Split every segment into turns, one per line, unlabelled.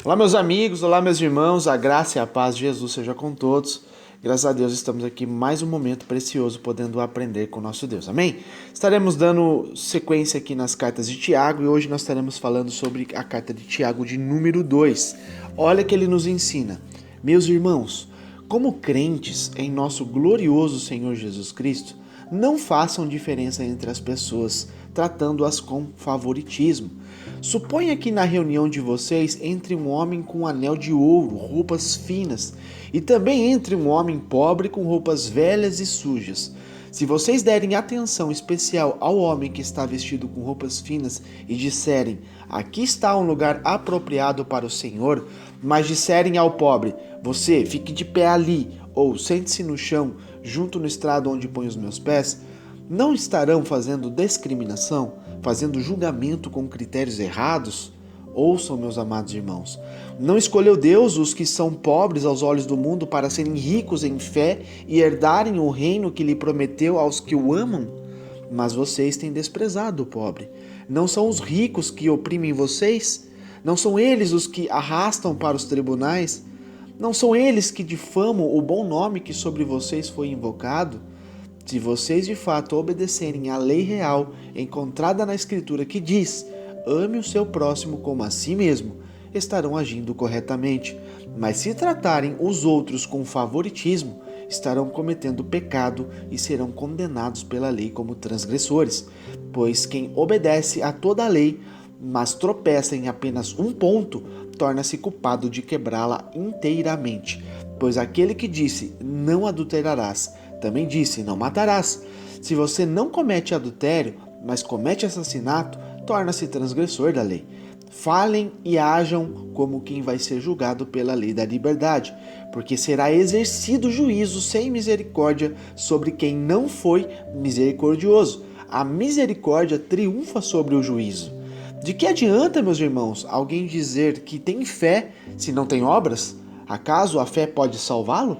Olá, meus amigos, olá, meus irmãos, a graça e a paz de Jesus seja com todos. Graças a Deus estamos aqui mais um momento precioso podendo aprender com o nosso Deus, amém? Estaremos dando sequência aqui nas cartas de Tiago e hoje nós estaremos falando sobre a carta de Tiago de número 2. Olha que ele nos ensina. Meus irmãos, como crentes em nosso glorioso Senhor Jesus Cristo, não façam diferença entre as pessoas, tratando-as com favoritismo. Suponha que na reunião de vocês entre um homem com um anel de ouro, roupas finas, e também entre um homem pobre com roupas velhas e sujas. Se vocês derem atenção especial ao homem que está vestido com roupas finas e disserem, aqui está um lugar apropriado para o Senhor, mas disserem ao pobre, você fique de pé ali, ou sente-se no chão, junto no estrado onde põe os meus pés, não estarão fazendo discriminação, fazendo julgamento com critérios errados? Ouçam, meus amados irmãos, não escolheu Deus os que são pobres aos olhos do mundo para serem ricos em fé e herdarem o reino que lhe prometeu aos que o amam? Mas vocês têm desprezado o pobre. Não são os ricos que oprimem vocês? Não são eles os que arrastam para os tribunais? Não são eles que difamam o bom nome que sobre vocês foi invocado? Se vocês de fato obedecerem à lei real encontrada na Escritura que diz, ame o seu próximo como a si mesmo, estarão agindo corretamente. Mas se tratarem os outros com favoritismo, estarão cometendo pecado e serão condenados pela lei como transgressores. Pois quem obedece a toda a lei, mas tropeça em apenas um ponto, torna-se culpado de quebrá-la inteiramente. Pois aquele que disse, não adulterarás, também disse, não matarás. Se você não comete adultério, mas comete assassinato, torna-se transgressor da lei. Falem e ajam como quem vai ser julgado pela lei da liberdade, porque será exercido juízo sem misericórdia sobre quem não foi misericordioso. A misericórdia triunfa sobre o juízo. De que adianta, meus irmãos, alguém dizer que tem fé se não tem obras? Acaso a fé pode salvá-lo?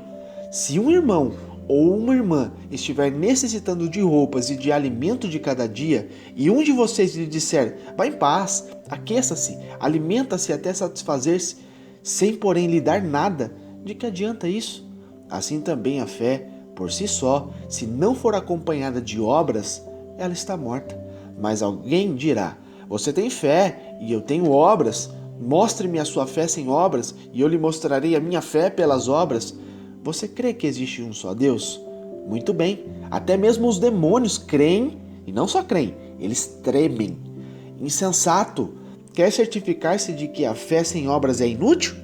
Se um irmão ou uma irmã estiver necessitando de roupas e de alimento de cada dia, e um de vocês lhe disser, vá em paz, aqueça-se, alimenta-se até satisfazer-se, sem porém lhe dar nada, de que adianta isso? Assim também a fé, por si só, se não for acompanhada de obras, ela está morta. Mas alguém dirá, você tem fé e eu tenho obras, mostre-me a sua fé sem obras e eu lhe mostrarei a minha fé pelas obras. Você crê que existe um só Deus? Muito bem, até mesmo os demônios creem, e não só creem, eles tremem. Insensato, quer certificar-se de que a fé sem obras é inútil?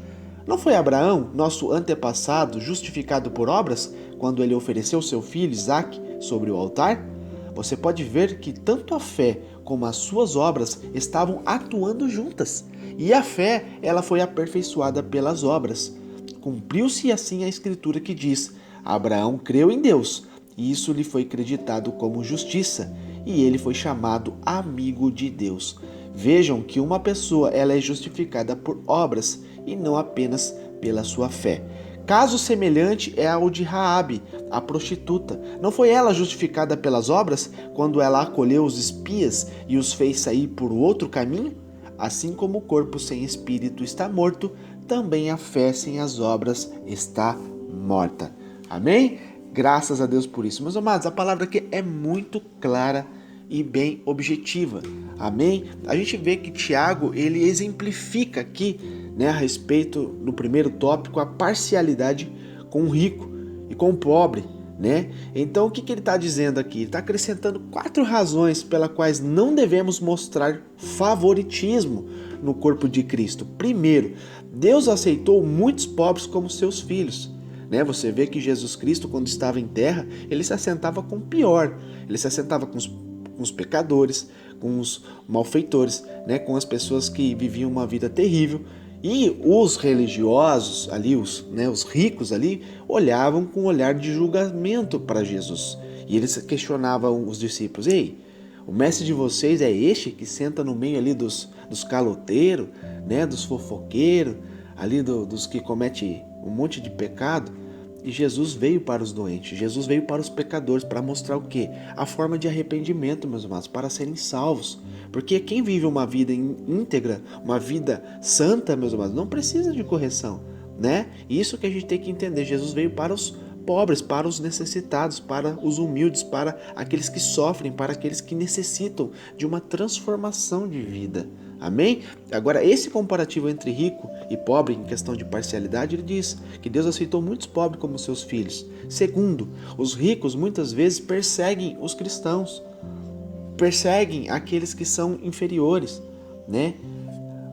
Não foi Abraão, nosso antepassado, justificado por obras, quando ele ofereceu seu filho Isaque sobre o altar? Você pode ver que tanto a fé como as suas obras estavam atuando juntas. E a fé, ela foi aperfeiçoada pelas obras. Cumpriu-se assim a escritura que diz, Abraão creu em Deus, e isso lhe foi creditado como justiça, e ele foi chamado amigo de Deus. Vejam que uma pessoa ela é justificada por obras, e não apenas pela sua fé. Caso semelhante é ao de Raabe, a prostituta. Não foi ela justificada pelas obras quando ela acolheu os espias e os fez sair por outro caminho? Assim como o corpo sem espírito está morto, também a fé sem as obras está morta. Amém? Graças a Deus por isso. Meus amados, a palavra aqui é muito clara e bem objetiva. Amém? A gente vê que Tiago, ele exemplifica aqui, a respeito do primeiro tópico, a parcialidade com o rico e com o pobre, Então, o que ele está dizendo aqui? Ele está acrescentando 4 razões pelas quais não devemos mostrar favoritismo no corpo de Cristo. Primeiro, Deus aceitou muitos pobres como seus filhos. Você vê que Jesus Cristo, quando estava em terra, ele se assentava com o pior. Ele se assentava com os pecadores, com os malfeitores, com as pessoas que viviam uma vida terrível. E os religiosos ali, os ricos ali, olhavam com um olhar de julgamento para Jesus. E eles questionavam os discípulos, ei, o mestre de vocês é este que senta no meio ali dos caloteiros, dos fofoqueiros, ali dos que cometem um monte de pecado? E Jesus veio para os doentes, Jesus veio para os pecadores, para mostrar o quê? A forma de arrependimento, meus amados, para serem salvos. Porque quem vive uma vida íntegra, uma vida santa, meus amados, não precisa de correção, né? Isso que a gente tem que entender. Jesus veio para os pobres, para os necessitados, para os humildes, para aqueles que sofrem, para aqueles que necessitam de uma transformação de vida. Amém? Agora, esse comparativo entre rico e pobre, em questão de parcialidade, ele diz que Deus aceitou muitos pobres como seus filhos. Segundo, os ricos muitas vezes perseguem os cristãos, perseguem aqueles que são inferiores, né?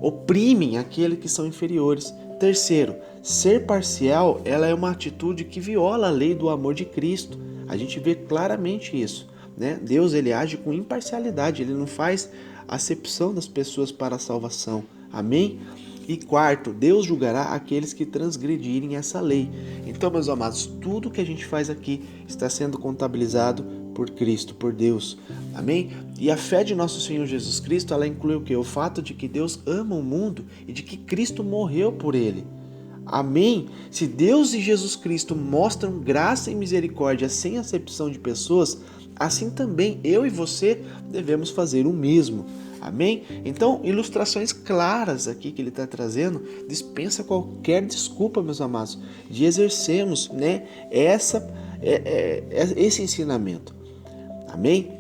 Oprimem aqueles que são inferiores. Terceiro, ser parcial, ela é uma atitude que viola a lei do amor de Cristo. A gente vê claramente isso, né? Deus, ele age com imparcialidade, ele não faz acepção das pessoas para a salvação. Amém? E quarto, Deus julgará aqueles que transgredirem essa lei. Então, meus amados, tudo que a gente faz aqui está sendo contabilizado por Cristo, por Deus. Amém? E a fé de nosso Senhor Jesus Cristo, ela inclui o quê? O fato de que Deus ama o mundo e de que Cristo morreu por ele. Amém? Se Deus e Jesus Cristo mostram graça e misericórdia sem acepção de pessoas, assim também eu e você devemos fazer o mesmo. Amém? Então, ilustrações claras aqui que ele está trazendo, dispensa qualquer desculpa, meus amados, de exercermos, né, esse ensinamento. Amém?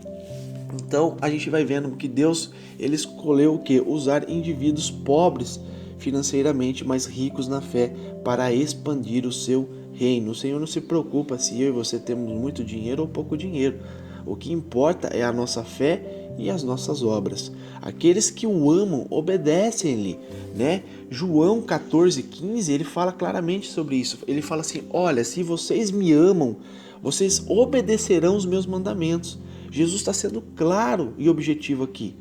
Então, a gente vai vendo que Deus, ele escolheu o quê? Usar indivíduos pobres financeiramente, mas ricos na fé, para expandir o seu reino. O Senhor não se preocupa se eu e você temos muito dinheiro ou pouco dinheiro. O que importa é a nossa fé e as nossas obras. Aqueles que o amam, obedecem-lhe, né? João 14,15, ele fala claramente sobre isso. Ele fala assim, olha, se vocês me amam, vocês obedecerão os meus mandamentos. Jesus está sendo claro e objetivo aqui.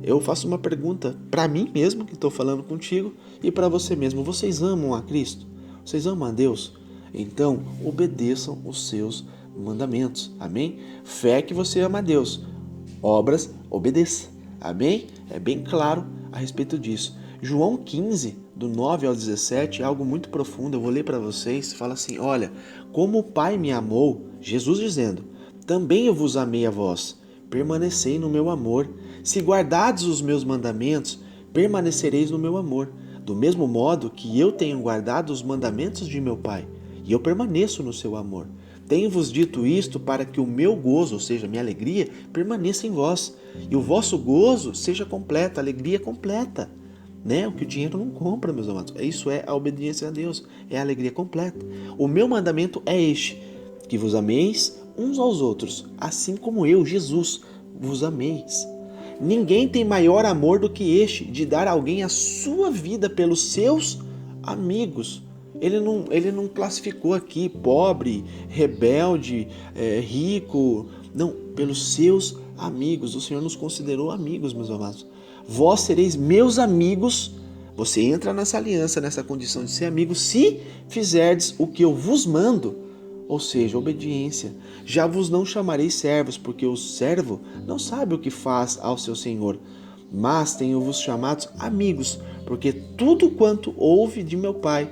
Eu faço uma pergunta para mim mesmo, que estou falando contigo, e para você mesmo. Vocês amam a Cristo? Vocês amam a Deus? Então, obedeçam os seus mandamentos. Amém? Fé que você ama a Deus. Obras, obedeça. Amém? É bem claro a respeito disso. João 15, do 9 ao 17, é algo muito profundo. Eu vou ler para vocês. Fala assim, olha, como o Pai me amou, Jesus dizendo, também eu vos amei a vós. Permanecei no meu amor. Se guardardes os meus mandamentos, permanecereis no meu amor. Do mesmo modo que eu tenho guardado os mandamentos de meu Pai, e eu permaneço no seu amor. Tenho-vos dito isto para que o meu gozo, ou seja, minha alegria, permaneça em vós, e o vosso gozo seja completo, a alegria completa. Né? O que o dinheiro não compra, meus amados. Isso é a obediência a Deus, é a alegria completa. O meu mandamento é este, que vos ameis uns aos outros, assim como eu, Jesus, vos ameis. Ninguém tem maior amor do que este, de dar a alguém a sua vida pelos seus amigos. Ele não classificou aqui pobre, rebelde, rico. Não, pelos seus amigos. O Senhor nos considerou amigos, meus amados. Vós sereis meus amigos. Você entra nessa aliança, nessa condição de ser amigo, se fizerdes o que eu vos mando. Ou seja, obediência. Já vos não chamarei servos, porque o servo não sabe o que faz ao seu senhor. Mas tenho-vos chamados amigos, porque tudo quanto ouve de meu Pai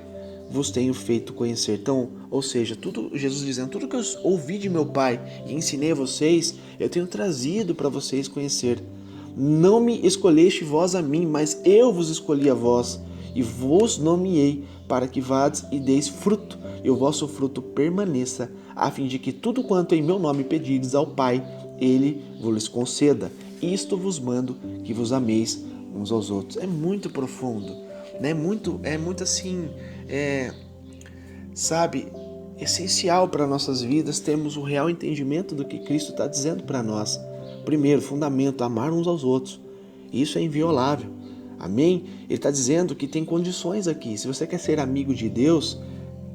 vos tenho feito conhecer. Então, ou seja, tudo, Jesus dizendo, tudo que eu ouvi de meu Pai e ensinei a vocês, eu tenho trazido para vocês conhecer. Não me escolheste vós a mim, mas eu vos escolhi a vós, e vos nomeei, para que vades e deis fruto, e o vosso fruto permaneça, a fim de que tudo quanto em meu nome pedirdes ao Pai, Ele vos conceda. Isto vos mando, que vos ameis uns aos outros. É muito profundo, né? É muito assim, sabe, essencial para nossas vidas termos o real entendimento do que Cristo está dizendo para nós. Primeiro, fundamento, amar uns aos outros. Isso é inviolável. Amém? Ele está dizendo que tem condições aqui. Se você quer ser amigo de Deus,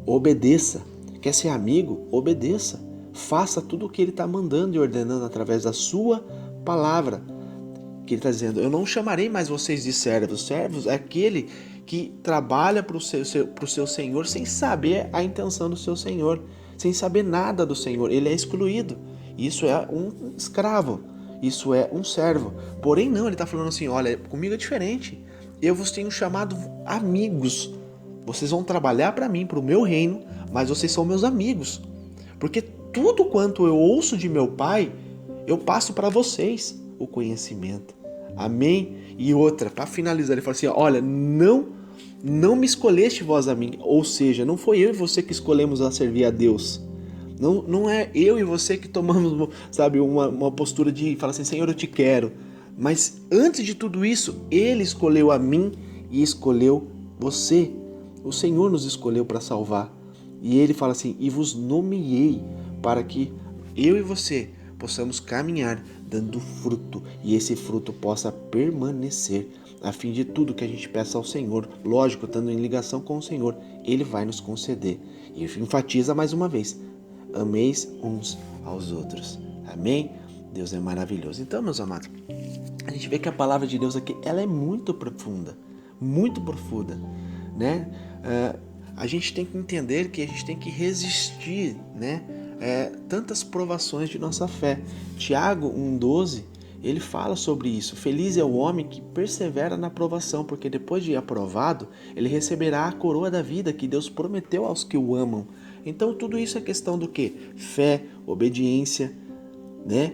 obedeça. Quer ser amigo? Obedeça. Faça tudo o que Ele está mandando e ordenando através da sua palavra. Que Ele está dizendo, eu não chamarei mais vocês de servos. Servos é aquele que trabalha para o seu Senhor sem saber a intenção do seu Senhor. Sem saber nada do Senhor. Ele é excluído. Isso é um escravo. Isso é um servo. Porém não, ele está falando assim, olha, comigo é diferente. Eu vos tenho chamado amigos. Vocês vão trabalhar para mim, para o meu reino, mas vocês são meus amigos. Porque tudo quanto eu ouço de meu Pai, eu passo para vocês o conhecimento. Amém? E outra, para finalizar, ele fala assim, olha, não me escolheste vós a mim. Ou seja, não foi eu e você que escolhemos a servir a Deus. Não é eu e você que tomamos, sabe, uma postura de falar assim, Senhor, eu te quero. Mas antes de tudo isso, Ele escolheu a mim e escolheu você. O Senhor nos escolheu para salvar. E Ele fala assim, e vos nomeei para que eu e você possamos caminhar dando fruto. E esse fruto possa permanecer. A fim de tudo que a gente peça ao Senhor, lógico, estando em ligação com o Senhor, Ele vai nos conceder. E enfatiza mais uma vez, ameis uns aos outros. Amém? Deus é maravilhoso. Então, meus amados, a gente vê que a palavra de Deus aqui, ela é muito profunda, né? A gente tem que entender que a gente tem que resistir, né? Tantas provações de nossa fé. Tiago 1,12, ele fala sobre isso. Feliz é o homem que persevera na provação, porque depois de aprovado, ele receberá a coroa da vida que Deus prometeu aos que o amam. Então tudo isso é questão do quê? Fé, obediência, né?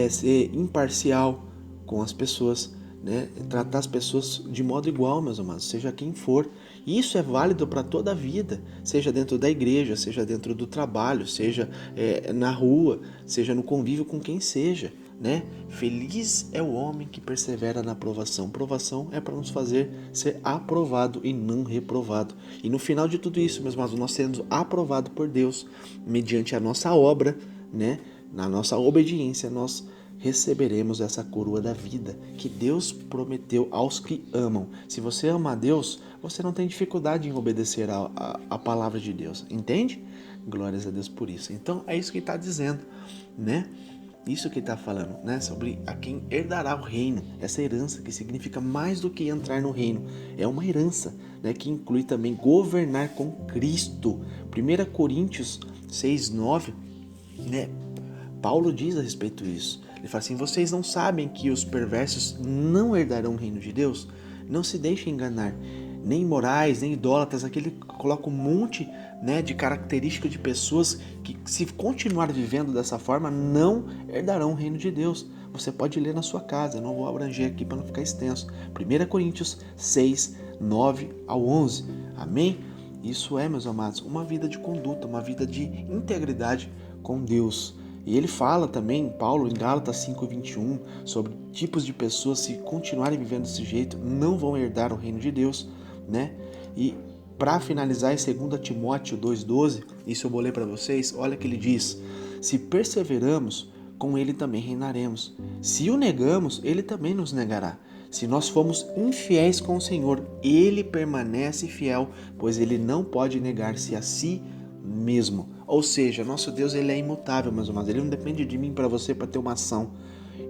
Ser imparcial com as pessoas, né? Tratar as pessoas de modo igual, meus amados, seja quem for. Isso é válido para toda a vida, seja dentro da igreja, seja dentro do trabalho, seja na rua, seja no convívio com quem seja, né? Feliz é o homem que persevera na provação. Provação é para nos fazer ser aprovado e não reprovado. E no final de tudo isso, meus amados, nós sendo aprovado por Deus mediante a nossa obra, né? Na nossa obediência, nós receberemos essa coroa da vida que Deus prometeu aos que amam. Se você ama a Deus, você não tem dificuldade em obedecer a palavra de Deus, entende? Glórias a Deus por isso. Então é isso que está dizendo, né? Isso que está falando, né? Sobre a quem herdará o reino, essa herança que significa mais do que entrar no reino. É uma herança, né? Que inclui também governar com Cristo. 1 Coríntios 6,9, né? Paulo diz a respeito disso. Ele fala assim, vocês não sabem que os perversos não herdarão o reino de Deus? Não se deixem enganar. Nem imorais, nem idólatras, aqui ele coloca um monte, né, de características de pessoas que, se continuar vivendo dessa forma, não herdarão o reino de Deus. Você pode ler na sua casa, eu não vou abranger aqui para não ficar extenso. 1 Coríntios 6, 9 ao 11. Amém? Isso é, meus amados, uma vida de conduta, uma vida de integridade com Deus. E ele fala também, Paulo, em Gálatas 5,21, sobre tipos de pessoas, se continuarem vivendo desse jeito, não vão herdar o reino de Deus, né? E para finalizar, em 2 Timóteo 2,12, isso eu vou ler para vocês, olha que ele diz, se perseveramos, com ele também reinaremos. Se o negamos, ele também nos negará. Se nós formos infiéis com o Senhor, ele permanece fiel, pois ele não pode negar-se a si mesmo. Ou seja, nosso Deus, ele é imutável, meus amados. Ele não depende de mim para você para ter uma ação.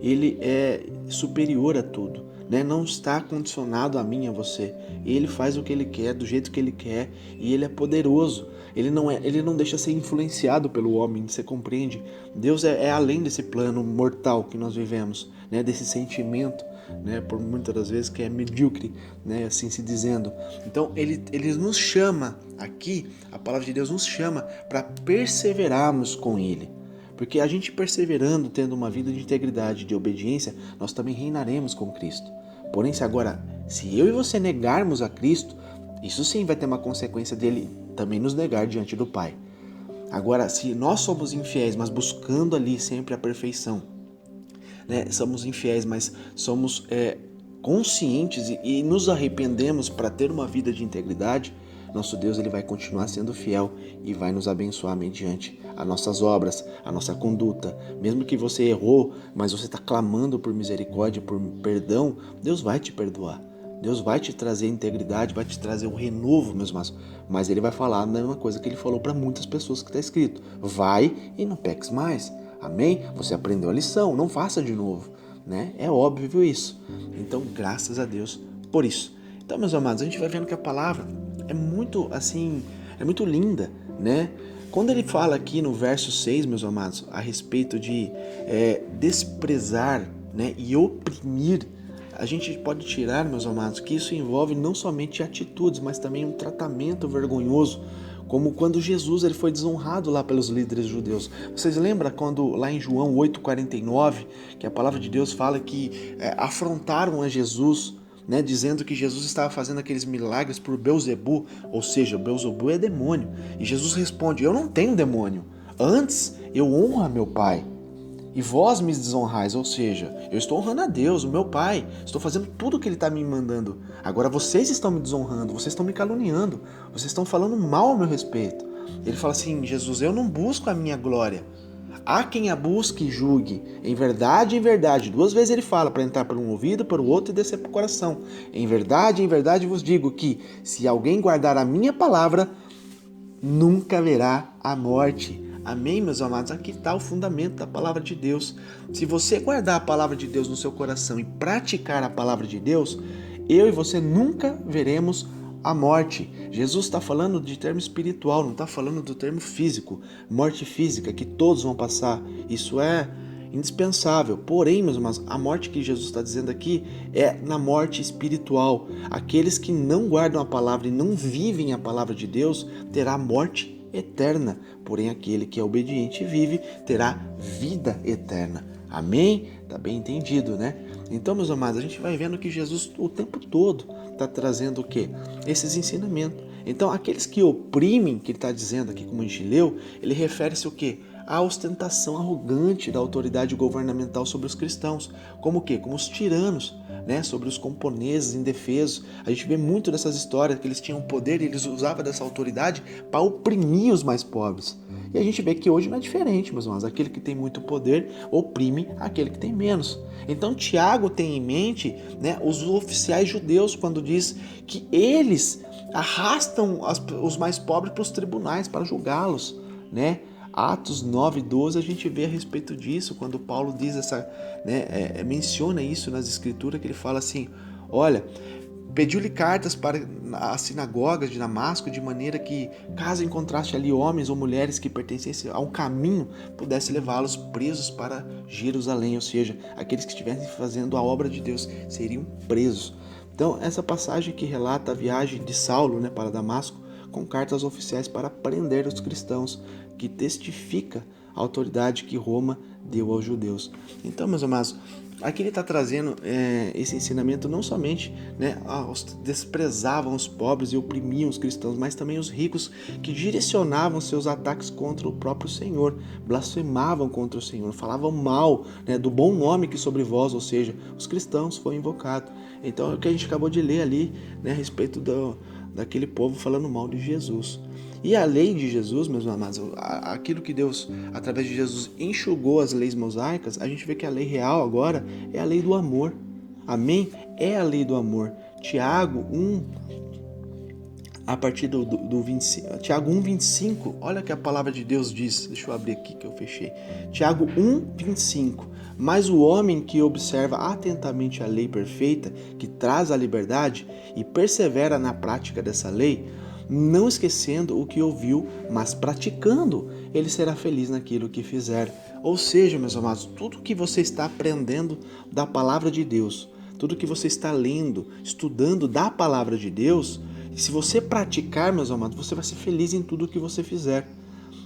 Ele é superior a tudo, né? Não está condicionado a mim, a você. Ele faz o que ele quer, do jeito que ele quer, e ele é poderoso. Ele não deixa ser influenciado pelo homem, você compreende? Deus é além desse plano mortal que nós vivemos, né? Desse sentimento, né? Por muitas das vezes que é medíocre, né? Assim se dizendo. Então ele nos chama aqui, a palavra de Deus nos chama para perseverarmos com ele. Porque a gente perseverando, tendo uma vida de integridade, de obediência, nós também reinaremos com Cristo. Porém, se eu e você negarmos a Cristo, isso sim vai ter uma consequência dele também nos negar diante do Pai. Agora, se nós somos infiéis, mas buscando ali sempre a perfeição, né? Somos infiéis, mas somos conscientes e nos arrependemos para ter uma vida de integridade, nosso Deus, ele vai continuar sendo fiel e vai nos abençoar mediante as nossas obras, a nossa conduta. Mesmo que você errou, mas você está clamando por misericórdia, por perdão, Deus vai te perdoar. Deus vai te trazer integridade, vai te trazer um renovo, meus irmãos. Mas ele vai falar a mesma coisa que ele falou para muitas pessoas que está escrito. Vai e não peques mais. Amém? Você aprendeu a lição, não faça de novo. Né? É óbvio isso. Então, graças a Deus por isso. Então, meus amados, a gente vai vendo que a palavra é muito linda, né? Quando ele fala aqui no verso 6, meus amados, a respeito de desprezar, né, e oprimir a gente pode tirar, meus amados, que isso envolve não somente atitudes, mas também um tratamento vergonhoso, como quando Jesus ele foi desonrado lá pelos líderes judeus. Vocês lembram quando lá em João 8,49, que a palavra de Deus fala que afrontaram a Jesus, né, dizendo que Jesus estava fazendo aqueles milagres por Belzebu, ou seja, Belzebu é demônio. E Jesus responde: eu não tenho demônio, antes eu honro a meu Pai. E vós me desonrais, ou seja, eu estou honrando a Deus, o meu Pai, estou fazendo tudo o que Ele está me mandando. Agora vocês estão me desonrando, vocês estão me caluniando, vocês estão falando mal ao meu respeito. Ele fala assim: Jesus, eu não busco a minha glória. Há quem a busque e julgue. Em verdade, 2 vezes ele fala para entrar por um ouvido, por outro e descer para o coração. Em verdade vos digo que, se alguém guardar a minha palavra, nunca verá a morte. Amém, meus amados? Aqui está o fundamento da palavra de Deus. Se você guardar a palavra de Deus no seu coração e praticar a palavra de Deus, eu e você nunca veremos a morte. Jesus está falando de termo espiritual, não está falando do termo físico. Morte física, que todos vão passar. Isso é indispensável. Porém, meus irmãos, a morte que Jesus está dizendo aqui é na morte espiritual. Aqueles que não guardam a palavra e não vivem a palavra de Deus terá morte eterna. Porém, aquele que é obediente e vive terá vida eterna. Amém? Tá bem entendido, né? Então, meus amados, a gente vai vendo que Jesus o tempo todo está trazendo o quê? Esses ensinamentos. Então, aqueles que oprimem, que ele está dizendo aqui, como a gente leu, ele refere-se o quê? A ostentação arrogante da autoridade governamental sobre os cristãos. Como o quê? Como os tiranos, né? Sobre os camponeses indefesos. A gente vê muito dessas histórias que eles tinham poder e eles usavam dessa autoridade para oprimir os mais pobres. E a gente vê que hoje não é diferente, meus irmãos. Aquele que tem muito poder oprime aquele que tem menos. Então Tiago tem em mente, né, os oficiais judeus quando diz que eles arrastam os mais pobres para os tribunais para julgá-los, né? Atos 9:12 a gente vê a respeito disso, quando Paulo diz menciona isso nas escrituras, que ele fala assim: olha, pediu-lhe cartas para as sinagogas de Damasco, de maneira que, caso encontrasse ali homens ou mulheres que pertencessem a um caminho, pudesse levá-los presos para Jerusalém, ou seja, aqueles que estivessem fazendo a obra de Deus seriam presos. Então, essa passagem que relata a viagem de Saulo, né, para Damasco, com cartas oficiais para prender os cristãos, que testifica a autoridade que Roma deu aos judeus. Então, meus amados, aqui ele está trazendo esse ensinamento não somente, né, desprezavam os pobres e oprimiam os cristãos, mas também os ricos que direcionavam seus ataques contra o próprio Senhor, blasfemavam contra o Senhor, falavam mal, né, do bom nome que sobre vós, ou seja, os cristãos, foi invocado. Então é o que a gente acabou de ler ali, né, a respeito daquele povo falando mal de Jesus. E a lei de Jesus, meus amados, aquilo que Deus, através de Jesus, enxugou as leis mosaicas, a gente vê que a lei real agora é a lei do amor. Amém? É a lei do amor. Tiago 1, a partir do 25, Tiago 1:25, olha que a palavra de Deus diz. Deixa eu abrir aqui que eu fechei. Tiago 1:25. Mas o homem que observa atentamente a lei perfeita, que traz a liberdade, e persevera na prática dessa lei, não esquecendo o que ouviu, mas praticando, ele será feliz naquilo que fizer. Ou seja, meus amados, tudo que você está aprendendo da palavra de Deus, tudo que você está lendo, estudando da palavra de Deus, se você praticar, meus amados, você vai ser feliz em tudo que você fizer.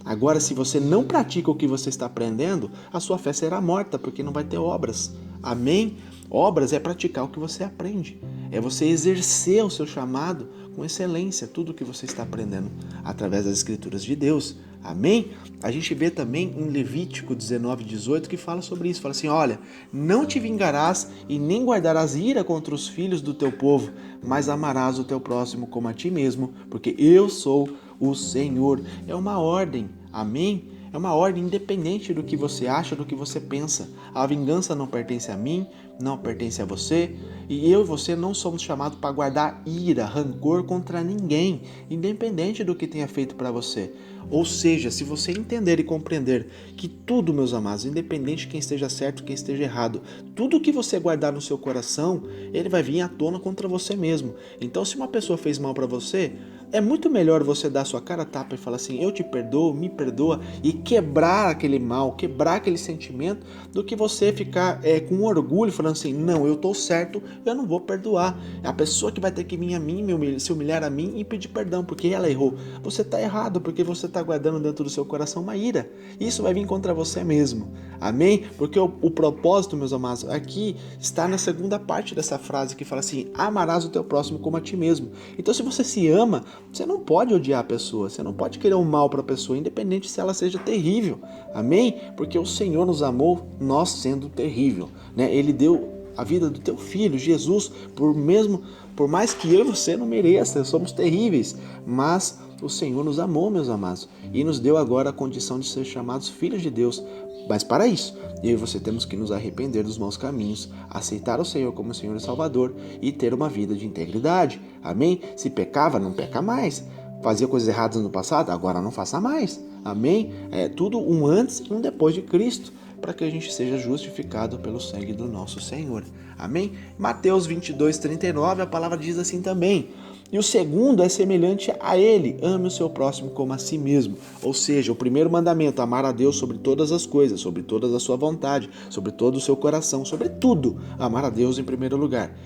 Agora, se você não pratica o que você está aprendendo, a sua fé será morta, porque não vai ter obras. Amém? Obras é praticar o que você aprende. É você exercer o seu chamado com excelência, tudo o que você está aprendendo através das Escrituras de Deus. Amém? A gente vê também em Levítico 19:18 que fala sobre isso. Fala assim: olha, não te vingarás e nem guardarás ira contra os filhos do teu povo, mas amarás o teu próximo como a ti mesmo, porque eu sou o Senhor. É uma ordem. Amém? É uma ordem independente do que você acha, do que você pensa. A vingança não pertence a mim, não pertence a você. E eu e você não somos chamados para guardar ira, rancor contra ninguém, independente do que tenha feito para você. Ou seja, se você entender e compreender que tudo, meus amados, independente de quem esteja certo, quem esteja errado, tudo que você guardar no seu coração, ele vai vir à tona contra você mesmo. Então, se uma pessoa fez mal para você, é muito melhor você dar sua cara a tapa e falar assim, eu te perdoo, me perdoa, e quebrar aquele mal, quebrar aquele sentimento, do que você ficar com orgulho falando assim, não, eu tô certo, eu não vou perdoar. É a pessoa que vai ter que vir a mim, se humilhar a mim e pedir perdão, porque ela errou. Você tá errado, porque você tá guardando dentro do seu coração uma ira. Isso vai vir contra você mesmo. Amém? Porque o propósito, meus amados, aqui está na segunda parte dessa frase que fala assim, amarás o teu próximo como a ti mesmo. Então, se você se ama, você não pode odiar a pessoa, você não pode querer o mal para a pessoa, independente se ela seja terrível. Amém? Porque o Senhor nos amou, nós sendo terrível, né? Ele deu a vida do teu filho, Jesus, por mais que eu e você não mereça, somos terríveis, mas o Senhor nos amou, meus amados, e nos deu agora a condição de ser chamados filhos de Deus. Mas para isso, eu e você temos que nos arrepender dos maus caminhos, aceitar o Senhor como Senhor e Salvador e ter uma vida de integridade. Amém? Se pecava, não peca mais. Fazia coisas erradas no passado, agora não faça mais. Amém? É tudo um antes e um depois de Cristo, para que a gente seja justificado pelo sangue do nosso Senhor. Amém? Mateus 22:39, a palavra diz assim também. E o segundo é semelhante a ele, ame o seu próximo como a si mesmo. Ou seja, o primeiro mandamento, amar a Deus sobre todas as coisas, sobre toda a sua vontade, sobre todo o seu coração, sobre tudo, amar a Deus em primeiro lugar.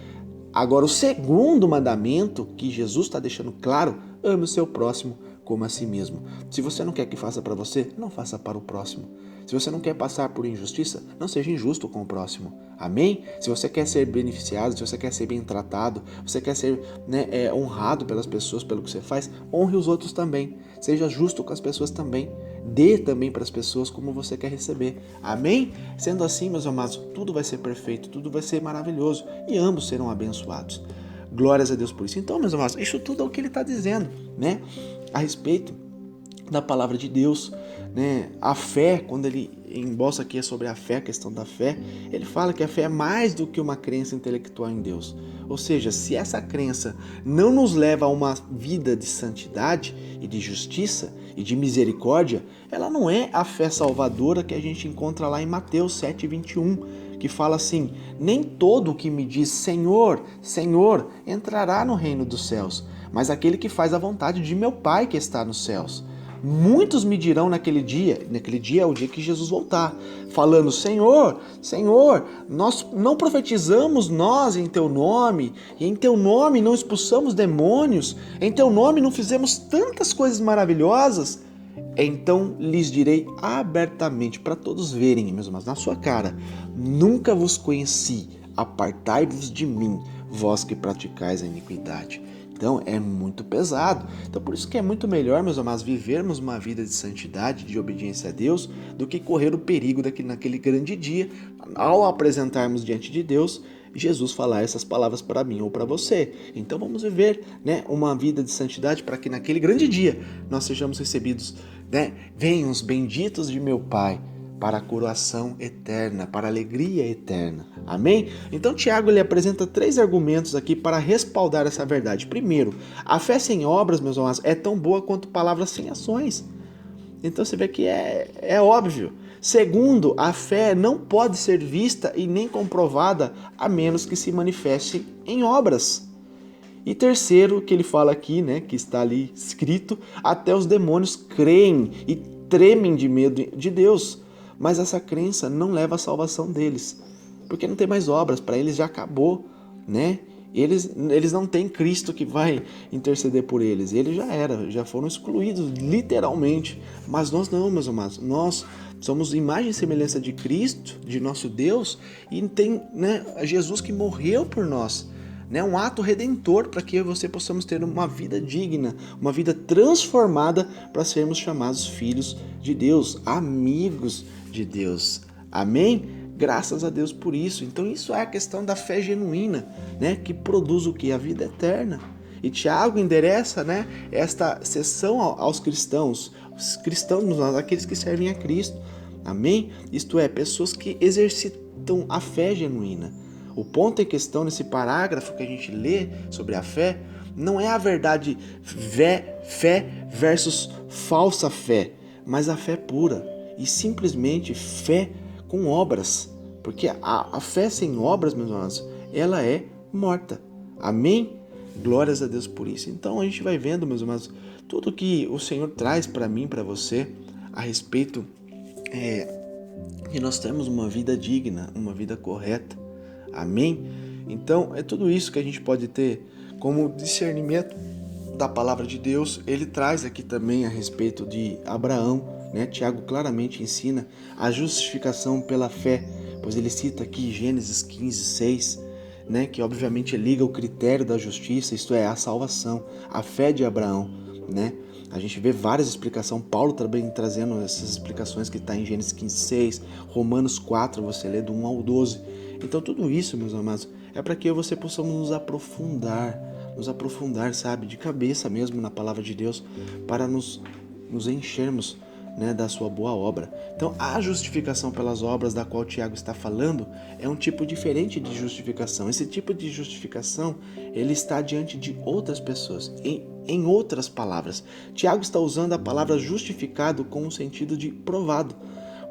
Agora, o segundo mandamento, que Jesus está deixando claro, ame o seu próximo como a si mesmo. Se você não quer que faça para você, não faça para o próximo. Se você não quer passar por injustiça, não seja injusto com o próximo. Amém? Se você quer ser beneficiado, se você quer ser bem tratado, você quer ser honrado pelas pessoas pelo que você faz, honre os outros também. Seja justo com as pessoas também. Dê também para as pessoas como você quer receber. Amém? Sendo assim, meus amados, tudo vai ser perfeito, tudo vai ser maravilhoso e ambos serão abençoados. Glórias a Deus por isso. Então, meus amados, isso tudo é o que ele está dizendo, né? A respeito da palavra de Deus, né? A fé, quando ele embolsa aqui sobre a fé, a questão da fé, ele fala que a fé é mais do que uma crença intelectual em Deus. Ou seja, se essa crença não nos leva a uma vida de santidade e de justiça e de misericórdia, ela não é a fé salvadora que a gente encontra lá em Mateus 7:21, que fala assim, nem todo o que me diz Senhor, Senhor, entrará no reino dos céus, mas aquele que faz a vontade de meu Pai que está nos céus. Muitos me dirão naquele dia é o dia que Jesus voltar, falando, Senhor, Senhor, nós não profetizamos nós em teu nome, e em teu nome não expulsamos demônios, em teu nome não fizemos tantas coisas maravilhosas. Então lhes direi abertamente, para todos verem, meus irmãos, na sua cara, nunca vos conheci, apartai-vos de mim, vós que praticais a iniquidade. Então é muito pesado. Então por isso que é muito melhor, meus amados, vivermos uma vida de santidade, de obediência a Deus, do que correr o perigo naquele grande dia, ao apresentarmos diante de Deus, Jesus falar essas palavras para mim ou para você. Então vamos viver, né, uma vida de santidade para que naquele grande dia nós sejamos recebidos, né, venham os benditos de meu Pai, para a coroação eterna, para a alegria eterna. Amém? Então Tiago ele apresenta 3 argumentos aqui para respaldar essa verdade. Primeiro, a fé sem obras, meus amados, é tão boa quanto palavras sem ações. Então você vê que é óbvio. Segundo, a fé não pode ser vista e nem comprovada a menos que se manifeste em obras. E terceiro, que ele fala aqui, né, que está ali escrito, até os demônios creem e tremem de medo de Deus. Mas essa crença não leva à salvação deles, porque não tem mais obras, para eles já acabou, né? Eles não têm Cristo que vai interceder por eles, eles já foram excluídos, literalmente. Mas nós não, meus amados, nós somos imagem e semelhança de Cristo, de nosso Deus, e tem, né, Jesus que morreu por nós, né, um ato redentor para que eu e você possamos ter uma vida digna, uma vida transformada para sermos chamados filhos de Deus, amigos de Deus. Amém? Graças a Deus por isso. Então isso é a questão da fé genuína, né, que produz o que? A vida eterna. E Tiago endereça, né, esta sessão aos cristãos, os cristãos, aqueles que servem a Cristo. Amém? Isto é, pessoas que exercitam a fé genuína. O ponto em questão nesse parágrafo que a gente lê sobre a fé não é a verdade fé versus falsa fé, mas a fé pura e simplesmente fé com obras, porque a fé sem obras, meus irmãos, ela é morta. Amém? Glórias a Deus por isso. Então a gente vai vendo, meus amados, tudo que o Senhor traz para mim, para você, a respeito de nós termos uma vida digna, uma vida correta. Amém? Então é tudo isso que a gente pode ter como discernimento da palavra de Deus. Ele traz aqui também a respeito de Abraão, né? Tiago claramente ensina a justificação pela fé, pois ele cita aqui Gênesis 15:6, né? Que obviamente liga o critério da justiça, isto é, a salvação, a fé de Abraão, né? A gente vê várias explicações, Paulo também trazendo essas explicações que está em Gênesis 15:6, Romanos 4, você lê do 1 ao 12. Então tudo isso, meus amados, é para que eu e você possamos nos aprofundar, sabe, de cabeça mesmo na palavra de Deus, para nos enchermos, né, da sua boa obra. Então a justificação pelas obras da qual Tiago está falando é um tipo diferente de justificação. Esse tipo de justificação, ele está diante de outras pessoas. Em outras palavras, Tiago está usando a palavra justificado com o sentido de provado.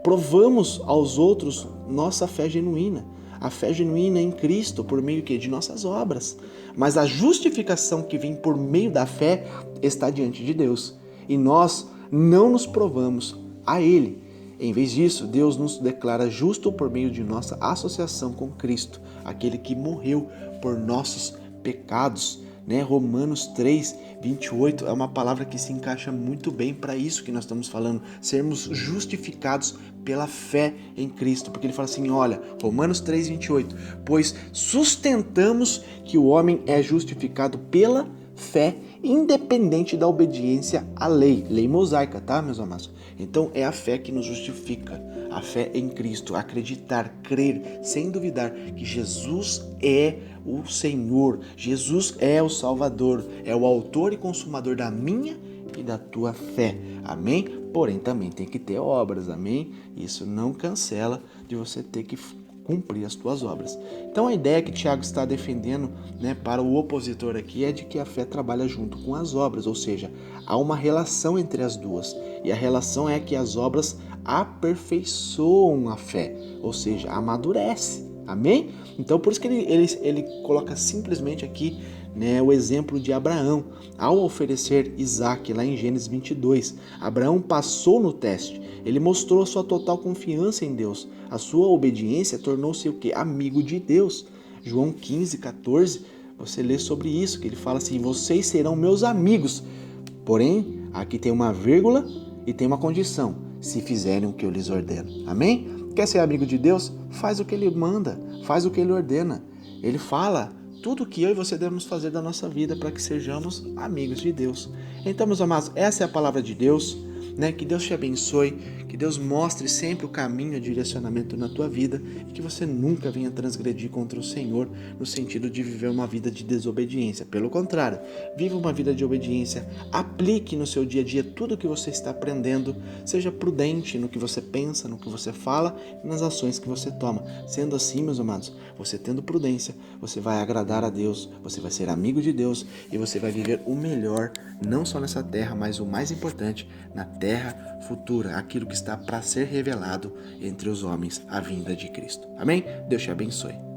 Provamos aos outros nossa fé genuína. A fé genuína em Cristo por meio de nossas obras. Mas a justificação que vem por meio da fé está diante de Deus. E nós não nos provamos a Ele. Em vez disso, Deus nos declara justo por meio de nossa associação com Cristo, aquele que morreu por nossos pecados. Romanos 3:28 é uma palavra que se encaixa muito bem para isso que nós estamos falando, sermos justificados pela fé em Cristo, porque ele fala assim, olha, Romanos 3:28, pois sustentamos que o homem é justificado pela fé, independente da obediência à lei mosaica, tá, meus amados? Então é a fé que nos justifica, a fé em Cristo, acreditar, crer, sem duvidar que Jesus é o Senhor, Jesus é o Salvador, é o autor e consumador da minha e da tua fé, amém? Porém também tem que ter obras, amém? Isso não cancela de você ter que cumprir as tuas obras. Então a ideia que Tiago está defendendo, para o opositor aqui é de que a fé trabalha junto com as obras, ou seja, há uma relação entre as duas. E a relação é que as obras aperfeiçoam a fé, ou seja, amadurece. Amém? Então por isso que ele coloca simplesmente aqui, o exemplo de Abraão. Ao oferecer Isaac lá em Gênesis 22, Abraão passou no teste. Ele mostrou a sua total confiança em Deus. A sua obediência tornou-se o quê? Amigo de Deus. João 15:14, você lê sobre isso, que ele fala assim, vocês serão meus amigos. Porém, aqui tem uma vírgula e tem uma condição, se fizerem o que eu lhes ordeno. Amém? Quer ser amigo de Deus? Faz o que Ele manda, faz o que Ele ordena. Ele fala tudo o que eu e você devemos fazer da nossa vida para que sejamos amigos de Deus. Então, meus amados, essa é a palavra de Deus. Que Deus te abençoe, que Deus mostre sempre o caminho e o direcionamento na tua vida e que você nunca venha transgredir contra o Senhor no sentido de viver uma vida de desobediência. Pelo contrário, viva uma vida de obediência, aplique no seu dia a dia tudo o que você está aprendendo, seja prudente no que você pensa, no que você fala e nas ações que você toma. Sendo assim, meus amados, você tendo prudência, você vai agradar a Deus, você vai ser amigo de Deus e você vai viver o melhor, não só nessa terra, mas o mais importante, na terra futura, aquilo que está para ser revelado entre os homens, a vinda de Cristo. Amém? Deus te abençoe.